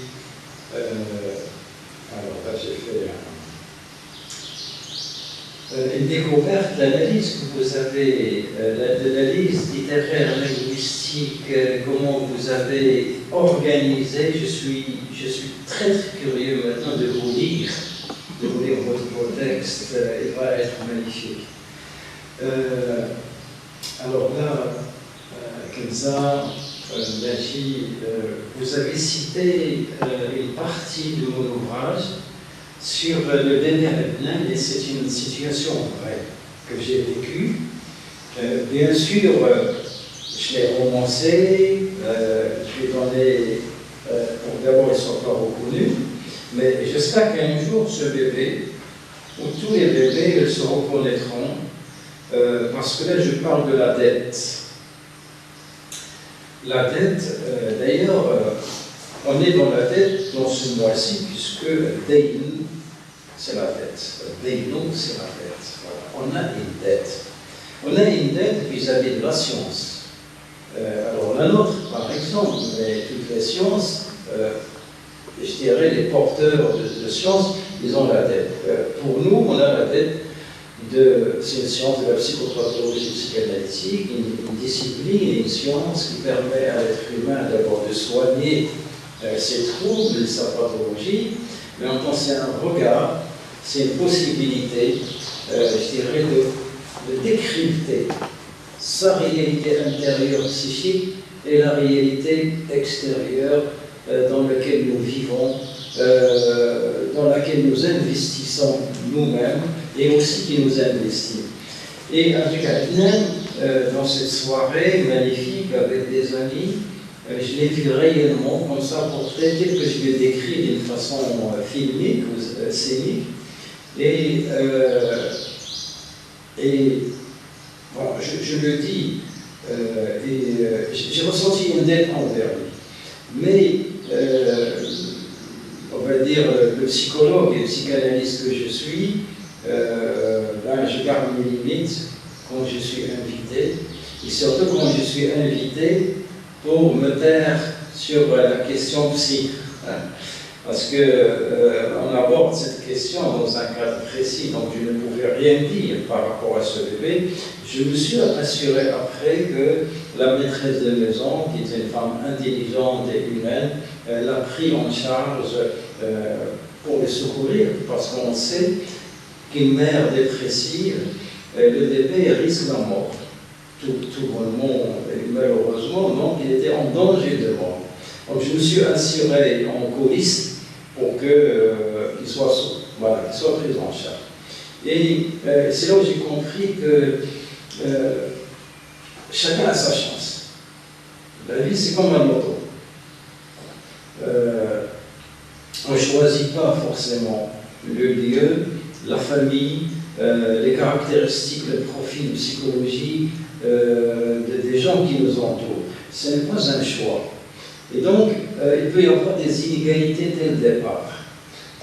Alors là, j'ai fait une découverte, l'analyse que vous avez, l'analyse littéraire, linguistique, comment vous avez organisé. Je suis très curieux maintenant de vous lire votre texte. Il va être magnifique. Alors là, Kenza, Naji, vous avez cité une partie de mon ouvrage sur le bébé Adnan, et c'est une situation vraie que j'ai vécue. Bien sûr, je l'ai romancé, je l'ai donné, d'abord ils ne sont pas reconnus, mais j'espère qu'un jour ce bébé, ou tous les bébés, ils se reconnaîtront, parce que là je parle de la dette. La dette, d'ailleurs, on est dans la dette dans ce mois-ci, puisque Dayn, c'est la dette. Daynou, c'est la dette. Voilà. On a une dette. On a une dette vis-à-vis de la science. Alors la nôtre, par exemple, mais toutes les sciences, je dirais les porteurs de sciences, ils ont la dette. Pour nous, on a la dette c'est une science de la psychopathologie psychanalytique, une discipline, une science qui permet à l'être humain d'abord de soigner ses troubles, sa pathologie, mais en tant que c'est un regard, c'est une possibilité, je dirais, de décrypter sa réalité intérieure psychique et la réalité extérieure dans laquelle nous vivons, dans laquelle nous investissons nous-mêmes et aussi qui nous investit. Et avec Adnan, dans cette soirée magnifique avec des amis, je l'ai vu réellement comme ça, portrait tel que je l'ai décrit d'une façon filmique ou scénique. Et voilà, je le dis, j'ai ressenti une dette envers lui. Mais, on va dire, le psychologue et le psychanalyste que je suis, là, je garde mes limites quand je suis invité, et surtout quand je suis invité pour me taire sur la question psy. Parce qu'on aborde cette question dans un cadre précis, donc je ne pouvais rien dire par rapport à ce bébé. Je me suis assuré après que la maîtresse de maison, qui est une femme intelligente et humaine, l'a pris en charge pour le secourir, parce qu'on sait qu'une mère dépressive, le bébé risque la mort. Tout le monde, malheureusement, donc il était en danger de mort. Donc je me suis assuré en coulisses pour qu'il soit pris en charge. Et c'est là où j'ai compris que chacun a sa chance. La vie, c'est comme un moto. On ne choisit pas forcément le lieu, la famille, les caractéristiques, le profil psychologique des gens qui nous entourent. Ce n'est pas un choix. Et donc, il peut y avoir des inégalités dès le départ.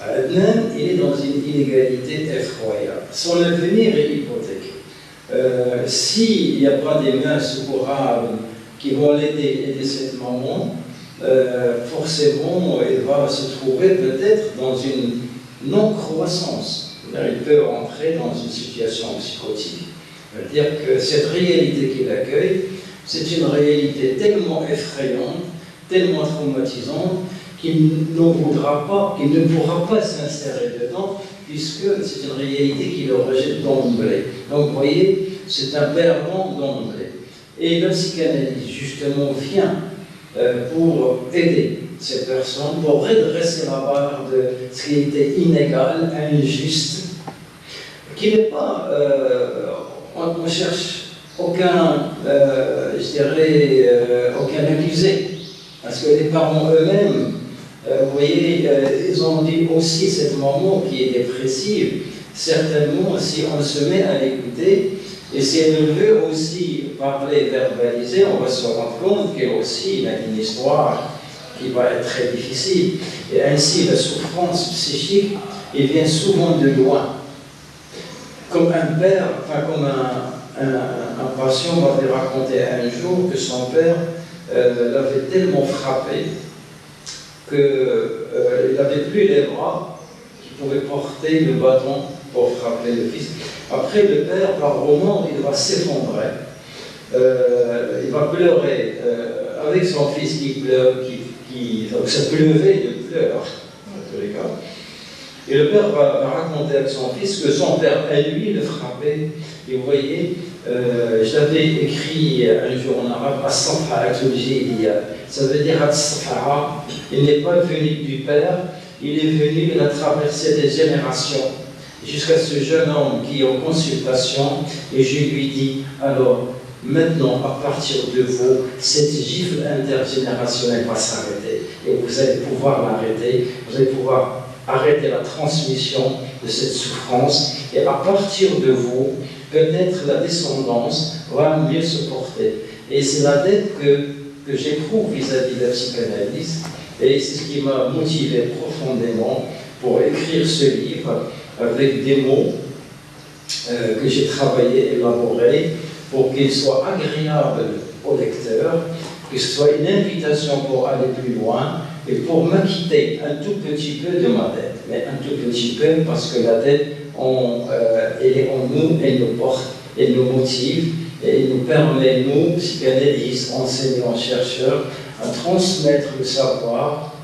Adnan, il est dans une inégalité effroyable. Son avenir est hypothéqué. S'il n'y a pas des mains secourables qui vont aider cette maman, forcément, il va se trouver peut-être dans une non-croissance. Il peut entrer dans une situation psychotique. C'est-à-dire que cette réalité qu'il accueille, c'est une réalité tellement effrayante, tellement traumatisante, qu'il n'en voudra pas, qu'il ne pourra pas s'insérer dedans, puisque c'est une réalité qui le rejette d'emblée. Donc vous voyez, c'est un perdant d'emblée. Et la psychanalyse, justement, vient pour aider ces personnes, pour redresser la barre de ce qui était inégal, injuste, qui n'est pas... on cherche aucun, aucun accusé, parce que les parents eux-mêmes, vous voyez, ils ont dit aussi cette maman qui est dépressive, certainement, si on se met à l'écouter, et si elle veut aussi parler, verbaliser, on va se rendre compte qu'elle aussi a une histoire qui va être très difficile. Et ainsi, la souffrance psychique, elle vient souvent de loin. Comme un père, enfin comme un patient m'avait raconté un jour que son père l'avait tellement frappé qu'il n'avait plus les bras, qu'il pouvait porter le bâton pour frapper le fils. Après, le père, par moment, il va s'effondrer, il va pleurer avec son fils qui pleure, donc ça pleuvait de pleurs, en tous les cas. Et le père va raconter à son fils que son père, à lui, le frappait. Et vous voyez, j'avais écrit un jour en arabe, As-Safa al-Jawziyya. Ça veut dire As-Safa, il n'est pas venu du père, il est venu, il a traversé des générations, jusqu'à ce jeune homme qui est en consultation, et je lui dis, alors, maintenant, à partir de vous, cette gifle intergénérationnelle va s'arrêter, et vous allez pouvoir l'arrêter, vous allez pouvoir arrêter la transmission de cette souffrance, et à partir de vous, peut-être la descendance va mieux se porter. Et c'est la dette que j'éprouve vis-à-vis de la psychanalyse, et c'est ce qui m'a motivé profondément pour écrire ce livre avec des mots que j'ai travaillé, élaboré, pour qu'il soit agréable au lecteur, que ce soit une invitation pour aller plus loin, et pour m'acquitter un tout petit peu de ma dette. Mais un tout petit peu parce que la dette, elle est en nous, elle nous porte, elle nous motive, et elle nous permet, nous, psychanalystes, enseignants, chercheurs, à transmettre le savoir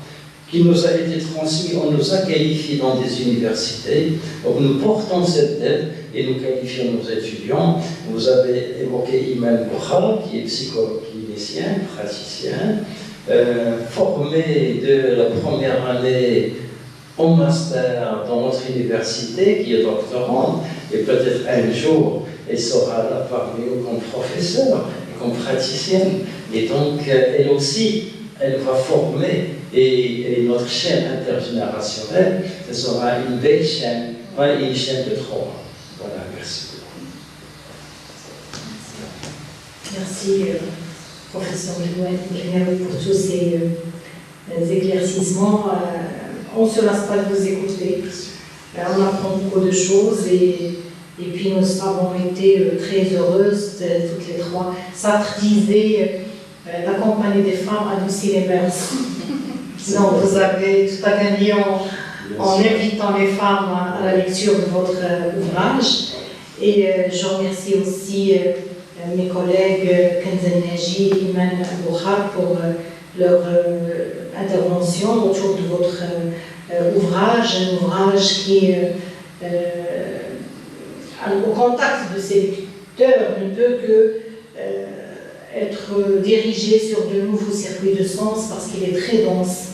qui nous a été transmis, on nous a qualifiés dans des universités, donc nous portons cette dette et nous qualifions nos étudiants. Vous avez évoqué Iman Boukhar, qui est psychologue clinicien, praticien, formé de la première année en master dans notre université, qui est doctorante, et peut-être un jour, elle sera là parmi nous comme professeur, comme praticienne, et donc elle aussi, elle va former, et notre chaîne intergénérationnelle, ce sera une belle chaîne, pas une chaîne de trois. Voilà, merci beaucoup. Merci, professeur Gouin, pour tous ces éclaircissements. On ne se lasse pas de vous écouter. On apprend beaucoup de choses et puis nous avons été très heureuses, toutes les trois. Sartre disait la compagnie des femmes adoucit les mœurs. Donc vous avez tout à gagner en invitant les femmes à la lecture de votre ouvrage. Et je remercie aussi mes collègues Kenza Naji et Iman Boukhar pour leur intervention autour de votre ouvrage, un ouvrage qui est au contact de ces lecteurs ne peut que être dirigé sur de nouveaux circuits de sens parce qu'il est très dense,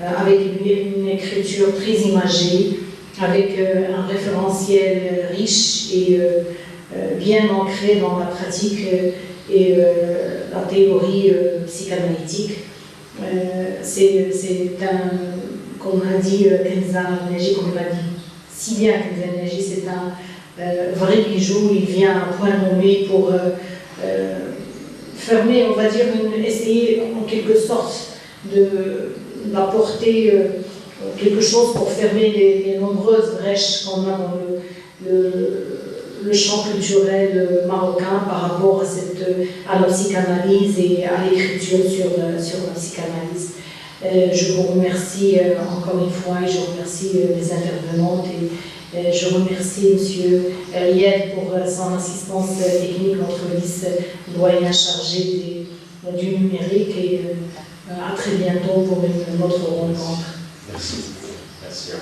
avec une écriture très imagée, avec un référentiel riche et bien ancré dans la pratique et la théorie psychanalytique. C'est un, comme l'a dit Kenza Naji, comme l'a dit si bien Kenza Naji, c'est un vrai bijou. Il vient à un point nommé pour fermer, on va dire, essayer en quelque sorte d'apporter quelque chose pour fermer les nombreuses brèches qu'on a dans le champ culturel marocain par rapport à la psychanalyse et à l'écriture sur la psychanalyse. Je vous remercie encore une fois et je remercie les intervenantes Je remercie M. Lied pour son assistance technique, notre vice-doyen chargé du numérique, et à très bientôt pour une autre rencontre. Merci. Merci.